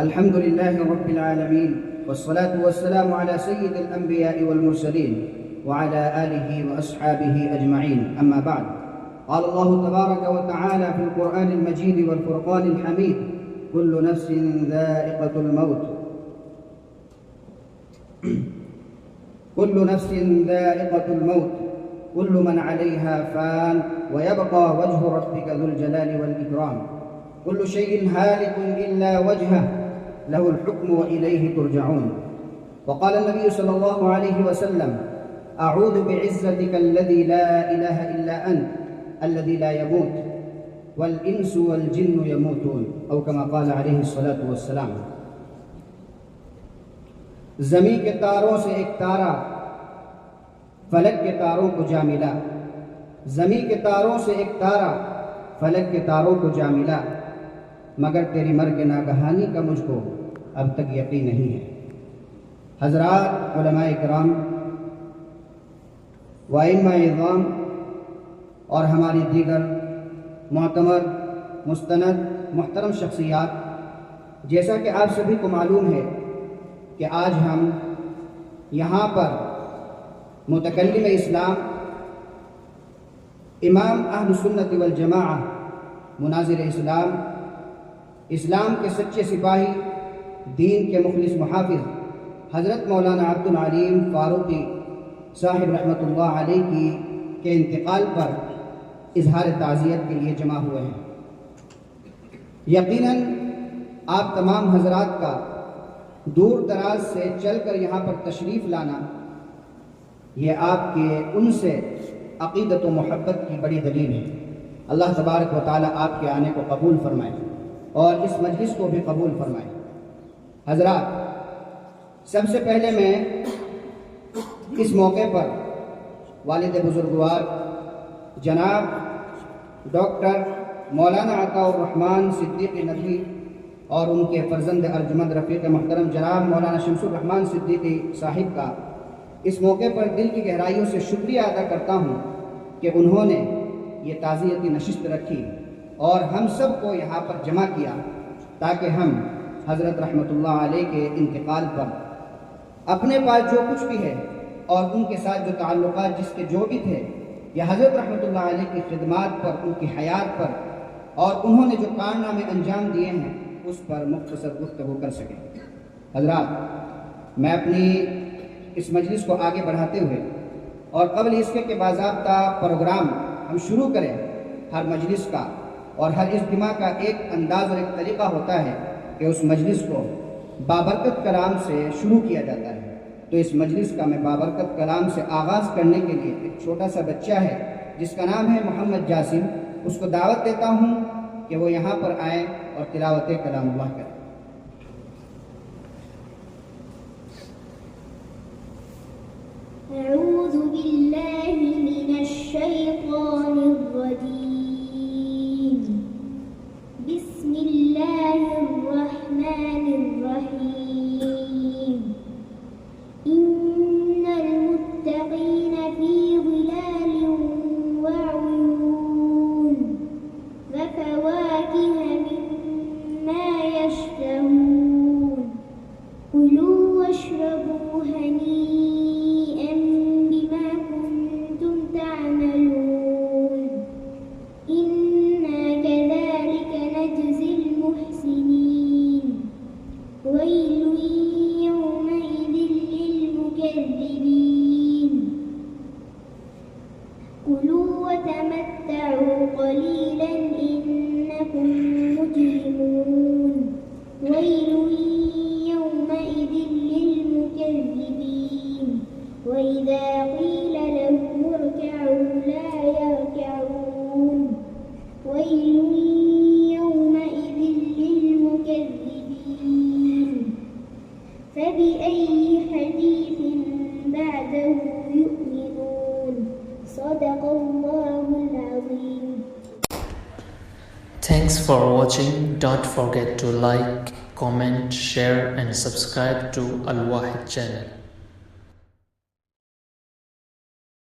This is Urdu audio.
الحمد لله رب العالمين، والصلاة والسلام على سيد الأنبياء والمرسلين وعلى آله وأصحابه أجمعين، أما بعد. قال الله تبارك وتعالى في القرآن المجيد والفرقان الحميد: كل نفس ذائقة الموت كل نفس ذائقة الموت كل من عليها فان ويبقى وجه ربك ذو الجلال والإكرام. كل شيء هالك إلا وجهه له الحكم وإليه ترجعون. وقال النبي صلى الله عليه وسلم: أعوذ بعزتك الذي لا إله إلا أنت الذي لا يموت والإنس والجن يموتون، أو كما قال عليه الصلاة والسلام. زمین کے تاروں سے ایک تارا فلک کے تاروں کو جا ملا، زمین کے تاروں سے ایک تارا فلک کے تاروں کو جا ملا، مگر تیری مرگ ناگہانی کا مجھ کو اب تک یقین نہیں ہے۔ حضرات علماء کرام و ائمہ اعظام اور ہماری دیگر معتبر مستند محترم شخصیات، جیسا کہ آپ سبھی کو معلوم ہے کہ آج ہم یہاں پر متکلم اسلام امام اہل سنت والجماعہ مناظر اسلام، اسلام کے سچے سپاہی، دین کے مخلص محافظ حضرت مولانا عبد العلیم فاروقی صاحب رحمۃ اللہ علیہ کے انتقال پر اظہار تعزیت کے لیے جمع ہوئے ہیں۔ یقیناً آپ تمام حضرات کا دور دراز سے چل کر یہاں پر تشریف لانا، یہ آپ کے ان سے عقیدت و محبت کی بڑی دلیل ہے۔ اللہ تبارک و تعالیٰ آپ کے آنے کو قبول فرمائے اور اس مجلس کو بھی قبول فرمائے۔ حضرات، سب سے پہلے میں اس موقع پر والد بزرگوار جناب ڈاکٹر مولانا عطاء الرحمن صدیقی ندوی اور ان کے فرزند ارجمند رفیق محترم جناب مولانا شمس الرحمن صدیقی صاحب کا اس موقع پر دل کی گہرائیوں سے شکریہ ادا کرتا ہوں کہ انہوں نے یہ تعزیتی نشست رکھی اور ہم سب کو یہاں پر جمع کیا تاکہ ہم حضرت رحمۃ اللہ علیہ کے انتقال پر اپنے پاس جو کچھ بھی ہے اور ان کے ساتھ جو تعلقات جس کے جو بھی تھے، یا حضرت رحمۃ اللہ علیہ کی خدمات پر، ان کی حیات پر اور انہوں نے جو کارنامے انجام دیے ہیں اس پر مختصر گفتگو کر سکیں۔ حضرات، میں اپنی اس مجلس کو آگے بڑھاتے ہوئے اور قبل اس کے باضابطہ پروگرام ہم شروع کریں، ہر مجلس کا اور ہر اجتماع کا ایک انداز اور ایک طریقہ ہوتا ہے کہ اس مجلس کو بابرکت کلام سے شروع کیا جاتا ہے، تو اس مجلس کا میں بابرکت کلام سے آغاز کرنے کے لیے ایک چھوٹا سا بچہ ہے جس کا نام ہے محمد جاسم، اس کو دعوت دیتا ہوں کہ وہ یہاں پر آئیں اور تلاوت کلام اللہ کریں۔ اعوذ باللہ من الشیطان الرجیم، بسم اللہ الرحمن الرحیم، ان المتقین فی ظلال وعیون وفواکہ مما یشتہون، کلوا واشربوا ہنیئا بما کنتم تعملون، انا کذلک نجزی المحسنین، ویل یومئذ للمکذبین، کلوا وتمتعوا قلیلا انکم مجرمون، ویل یومئذ للمکذبین، وإذا قیل لهم ارکعوا لا یرکعون، فبأي حديث بعده يؤمنون صدق الله العظيم. Thanks for watching. Don't forget to like, comment, share and subscribe to Al Wahid channel.